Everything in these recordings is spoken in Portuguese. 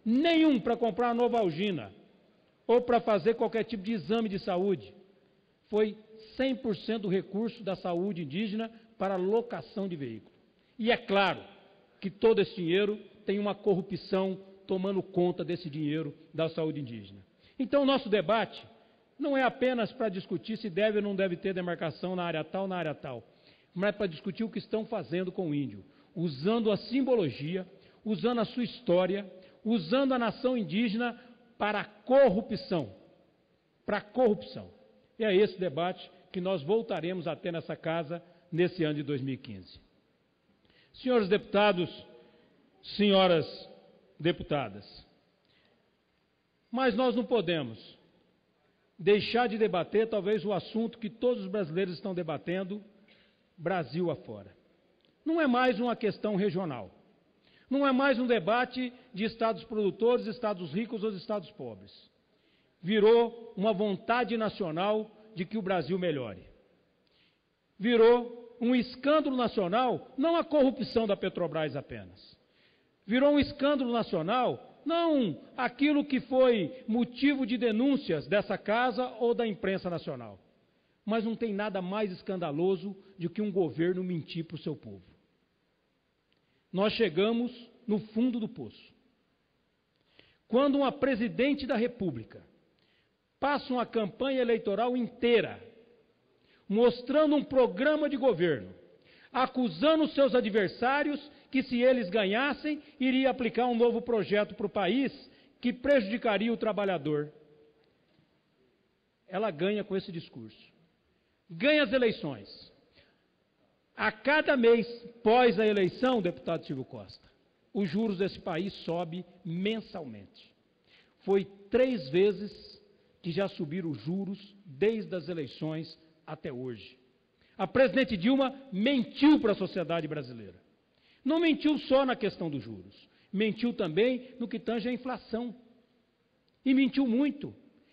nenhum para comprar uma Novalgina ou para fazer qualquer tipo de exame de saúde. Foi 100% do recurso da saúde indígena para locação de veículo. E é claro que todo esse dinheiro tem uma corrupção tomando conta desse dinheiro da saúde indígena. Então, o nosso debate não é apenas para discutir se deve ou não deve ter demarcação na área tal, mas é para discutir o que estão fazendo com o índio, usando a simbologia, usando a sua história, usando a nação indígena para a corrupção. Para a corrupção. E é esse debate que nós voltaremos a ter nessa casa nesse ano de 2015. Senhores deputados, senhoras deputadas, mas nós não podemos deixar de debater talvez o assunto que todos os brasileiros estão debatendo, Brasil afora. Não é mais uma questão regional. Não é mais um debate de estados produtores, estados ricos ou estados pobres. Virou uma vontade nacional de que o Brasil melhore. Virou um escândalo nacional, não a corrupção da Petrobras apenas. Virou um escândalo nacional, não aquilo que foi motivo de denúncias dessa casa ou da imprensa nacional. Mas não tem nada mais escandaloso do que um governo mentir para o seu povo. Nós chegamos no fundo do poço. Quando uma presidente da República passa uma campanha eleitoral inteira mostrando um programa de governo, acusando seus adversários que, se eles ganhassem, iria aplicar um novo projeto para o país que prejudicaria o trabalhador. Ela ganha com esse discurso. Ganha as eleições. A cada mês pós a eleição, deputado Silvio Costa, os juros desse país sobem mensalmente. Foi 3 vezes que já subiram os juros desde as eleições até hoje. A presidente Dilma mentiu para a sociedade brasileira. Não mentiu só na questão dos juros, mentiu também no que tange à inflação. E mentiu muito.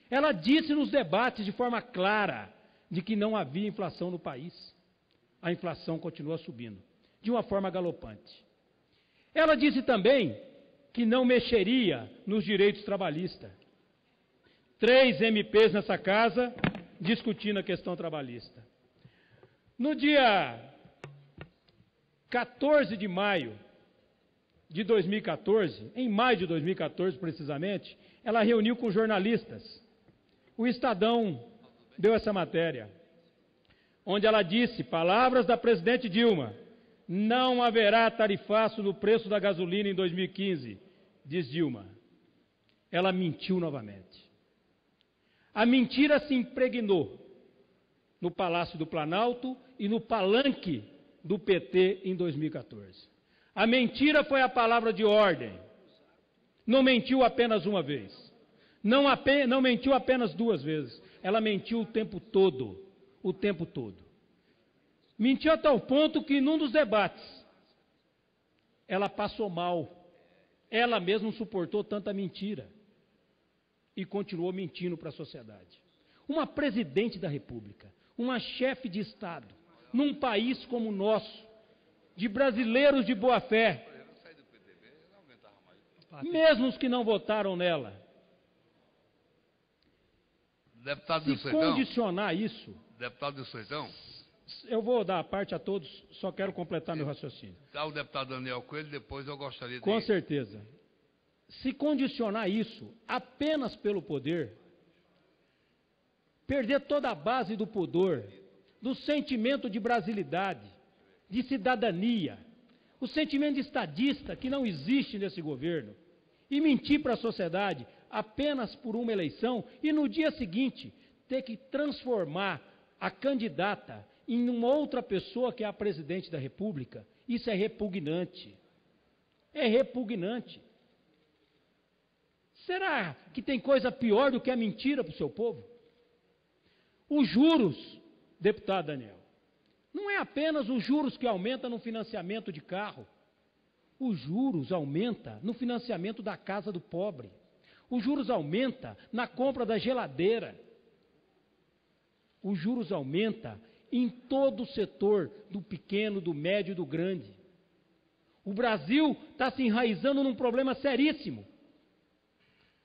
Ela disse nos debates de forma clara de que não havia inflação no país. A inflação continua subindo, de uma forma galopante. Ela disse também que não mexeria nos direitos trabalhistas. 3 MPs nessa casa discutindo a questão trabalhista. No dia 14 de maio de 2014, em maio de 2014 precisamente, ela reuniu com jornalistas. O Estadão deu essa matéria, onde ela disse, palavras da presidente Dilma, não haverá tarifaço no preço da gasolina em 2015, diz Dilma. Ela mentiu novamente. A mentira se impregnou no Palácio do Planalto e no palanque do PT em 2014. A mentira foi a palavra de ordem. Não mentiu apenas uma vez. Não mentiu apenas 2 vezes. Ela mentiu o tempo todo. O tempo todo. Mentiu a tal ponto que, num dos debates, ela passou mal. Ela mesma não suportou tanta mentira. E continuou mentindo para a sociedade. Uma presidente da República, uma chefe de Estado, num país como o nosso, de brasileiros de boa fé, mesmo os que não votaram nela, Deputado se condicionar isso... Deputado do Sertão. Eu vou dar a parte a todos, só quero completar meu raciocínio. Tá, o deputado Daniel Coelho, depois eu gostaria de... Com certeza. Se condicionar isso apenas pelo poder, perder toda a base do pudor, do sentimento de brasilidade, de cidadania, o sentimento de estadista que não existe nesse governo, e mentir para a sociedade apenas por uma eleição, e no dia seguinte ter que transformar a candidata em uma outra pessoa que é a presidente da República, isso é repugnante. É repugnante. Será que tem coisa pior do que a mentira para o seu povo? Os juros, deputado Daniel, não é apenas os juros que aumentam no financiamento de carro. Os juros aumentam no financiamento da casa do pobre. Os juros aumentam na compra da geladeira. Os juros aumentam em todo o setor, do pequeno, do médio e do grande. O Brasil está se enraizando num problema seríssimo.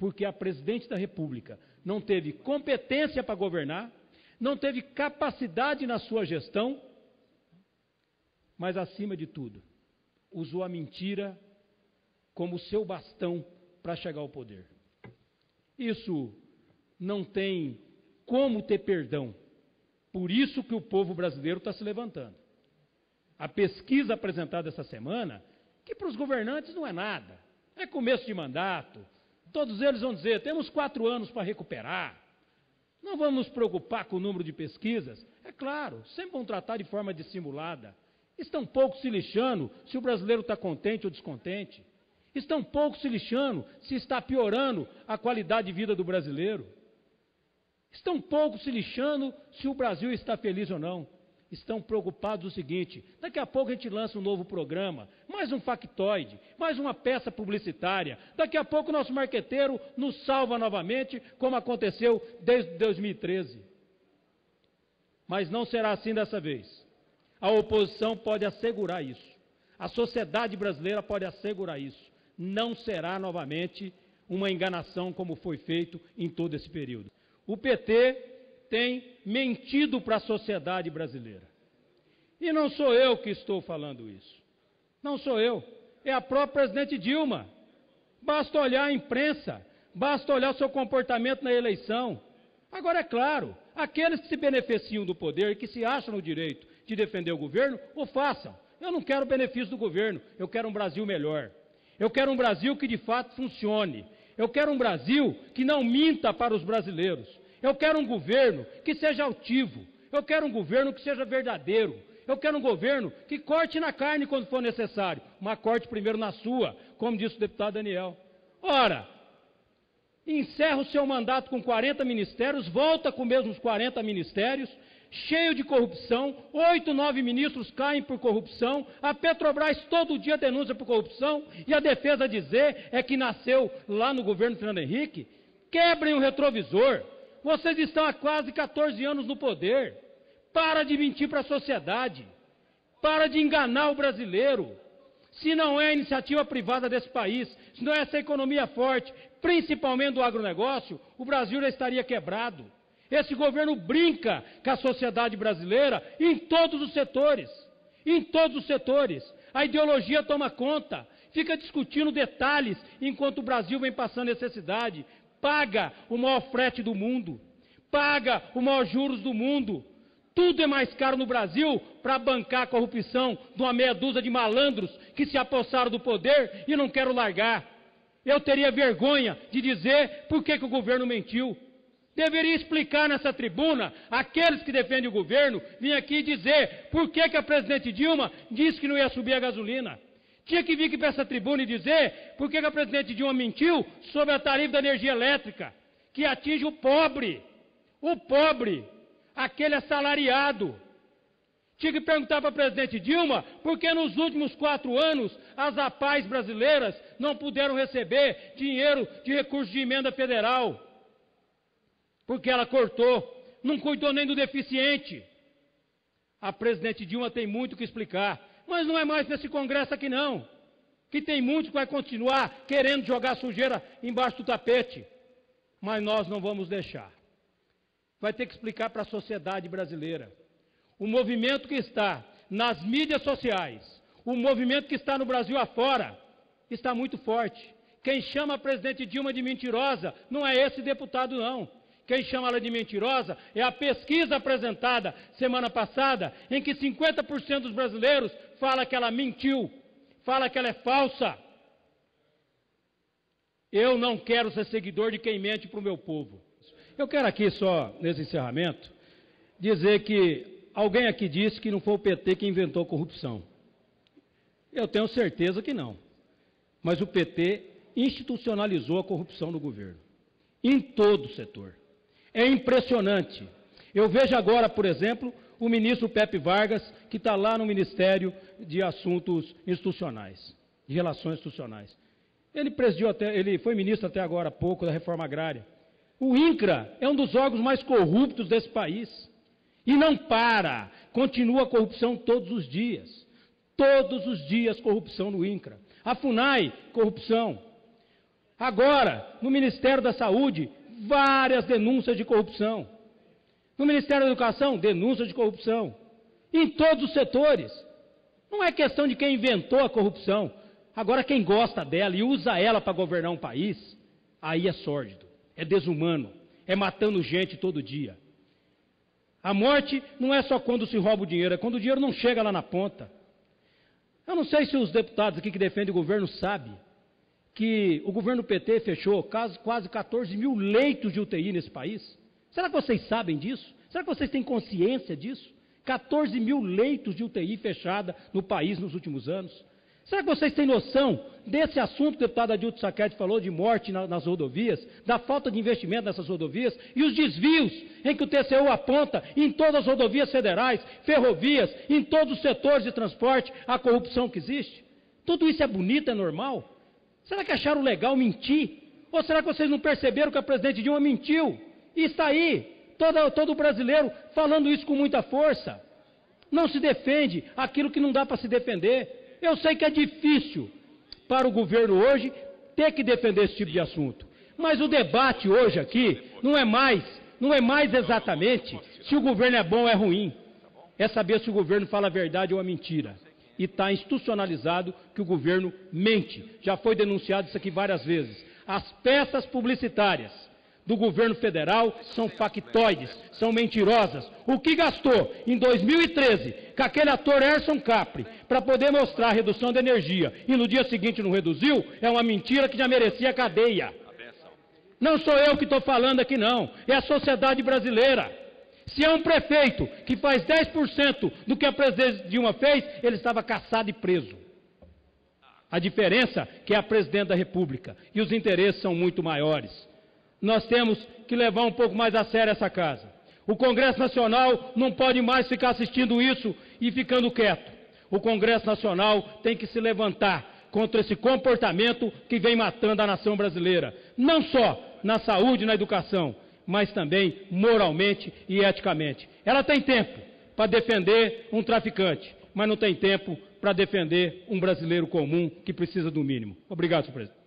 porque a presidente da República não teve competência para governar, não teve capacidade na sua gestão, mas, acima de tudo, usou a mentira como seu bastão para chegar ao poder. Isso não tem como ter perdão. Por isso que o povo brasileiro está se levantando. A pesquisa apresentada essa semana, que para os governantes não é nada, é começo de mandato, todos eles vão dizer, temos 4 anos para recuperar, não vamos nos preocupar com o número de pesquisas. É claro, sempre vão tratar de forma dissimulada. Estão pouco se lixando se o brasileiro está contente ou descontente. Estão pouco se lixando se está piorando a qualidade de vida do brasileiro. Estão pouco se lixando se o Brasil está feliz ou não. Estão preocupados o seguinte, daqui a pouco a gente lança um novo programa, mais um factoide, mais uma peça publicitária. Daqui a pouco o nosso marqueteiro nos salva novamente, como aconteceu desde 2013. Mas não será assim dessa vez. A oposição pode assegurar isso. A sociedade brasileira pode assegurar isso. Não será novamente uma enganação como foi feito em todo esse período. O PT tem mentido para a sociedade brasileira. E não sou eu que estou falando isso. Não sou eu. É a própria presidente Dilma. Basta olhar a imprensa, basta olhar o seu comportamento na eleição. Agora, é claro, aqueles que se beneficiam do poder e que se acham no direito de defender o governo, o façam. Eu não quero benefício do governo, eu quero um Brasil melhor. Eu quero um Brasil que de fato funcione. Eu quero um Brasil que não minta para os brasileiros. Eu quero um governo que seja altivo. Eu quero um governo que seja verdadeiro. Eu quero um governo que corte na carne quando for necessário, mas corte primeiro na sua, como disse o deputado Daniel. Ora, encerra o seu mandato com 40 ministérios, volta com os mesmos 40 ministérios, cheio de corrupção, 8, 9 ministros caem por corrupção, a Petrobras todo dia denuncia por corrupção, e a defesa dizer é que nasceu lá no governo Fernando Henrique. Quebrem o retrovisor. Vocês estão há quase 14 anos no poder. Para de mentir para a sociedade. Para de enganar o brasileiro. Se não é a iniciativa privada desse país, se não é essa economia forte, principalmente do agronegócio, o Brasil já estaria quebrado. Esse governo brinca com a sociedade brasileira em todos os setores. Em todos os setores. A ideologia toma conta, fica discutindo detalhes enquanto o Brasil vem passando necessidade. Paga o maior frete do mundo, paga o maior juros do mundo. Tudo é mais caro no Brasil para bancar a corrupção de uma meia dúzia de malandros que se apossaram do poder e não quero largar. Eu teria vergonha de dizer por que o governo mentiu. Deveria explicar nessa tribuna, aqueles que defendem o governo, vir aqui dizer por que a presidente Dilma disse que não ia subir a gasolina. Tinha que vir aqui para essa tribuna e dizer por que a presidente Dilma mentiu sobre a tarifa da energia elétrica, que atinge o pobre, aquele assalariado. Tinha que perguntar para a presidente Dilma por que nos últimos 4 anos as APAES brasileiras não puderam receber dinheiro de recursos de emenda federal. Porque ela cortou, não cuidou nem do deficiente. A presidente Dilma tem muito o que explicar. Mas não é mais nesse Congresso aqui não, que tem muitos que vai continuar querendo jogar sujeira embaixo do tapete. Mas nós não vamos deixar. Vai ter que explicar para a sociedade brasileira. O movimento que está nas mídias sociais, o movimento que está no Brasil afora, está muito forte. Quem chama a presidente Dilma de mentirosa não é esse deputado não. Quem chama ela de mentirosa é a pesquisa apresentada semana passada, em que 50% dos brasileiros fala que ela mentiu, fala que ela é falsa. Eu não quero ser seguidor de quem mente para o meu povo. Eu quero aqui só, nesse encerramento, dizer que alguém aqui disse que não foi o PT que inventou a corrupção. Eu tenho certeza que não. Mas o PT institucionalizou a corrupção no governo, em todo o setor. É impressionante. Eu vejo agora, por exemplo, o ministro Pepe Vargas, que está lá no Ministério de Assuntos Institucionais, de Relações Institucionais. Ele foi ministro até agora há pouco da Reforma Agrária. O INCRA é um dos órgãos mais corruptos desse país. E não para, continua a corrupção todos os dias. Todos os dias corrupção no INCRA. A FUNAI, corrupção. Agora, no Ministério da Saúde, várias denúncias de corrupção. No Ministério da Educação, denúncias de corrupção. Em todos os setores. Não é questão de quem inventou a corrupção. Agora, quem gosta dela e usa ela para governar um país, aí é sórdido, é desumano, é matando gente todo dia. A morte não é só quando se rouba o dinheiro, é quando o dinheiro não chega lá na ponta. Eu não sei se os deputados aqui que defendem o governo sabem que o governo PT fechou quase 14 mil leitos de UTI nesse país. Será que vocês sabem disso? Será que vocês têm consciência disso? 14 mil leitos de UTI fechada no país nos últimos anos. Será que vocês têm noção desse assunto que o deputado Adilto Sacchetti falou, de morte nas rodovias, da falta de investimento nessas rodovias e os desvios em que o TCU aponta em todas as rodovias federais, ferrovias, em todos os setores de transporte, a corrupção que existe? Tudo isso é bonito, é normal? Será que acharam legal mentir? Ou será que vocês não perceberam que a presidente Dilma mentiu? E está aí, todo brasileiro falando isso com muita força. Não se defende aquilo que não dá para se defender. Eu sei que é difícil para o governo hoje ter que defender esse tipo de assunto. Mas o debate hoje aqui não é mais exatamente se o governo é bom ou é ruim. É saber se o governo fala a verdade ou a mentira. E está institucionalizado que o governo mente. Já foi denunciado isso aqui várias vezes. As peças publicitárias do governo federal são factoides, são mentirosas. O que gastou em 2013 com aquele ator Erson Capri para poder mostrar a redução da energia e no dia seguinte não reduziu, é uma mentira que já merecia cadeia. Não sou eu que estou falando aqui não, é a sociedade brasileira. Se é um prefeito que faz 10% do que a presidente Dilma fez, ele estava caçado e preso. A diferença é que é a presidente da República e os interesses são muito maiores. Nós temos que levar um pouco mais a sério essa casa. O Congresso Nacional não pode mais ficar assistindo isso e ficando quieto. O Congresso Nacional tem que se levantar contra esse comportamento que vem matando a nação brasileira. Não só na saúde e na educação, mas também moralmente e eticamente. Ela tem tempo para defender um traficante, mas não tem tempo para defender um brasileiro comum que precisa do mínimo. Obrigado, senhor presidente.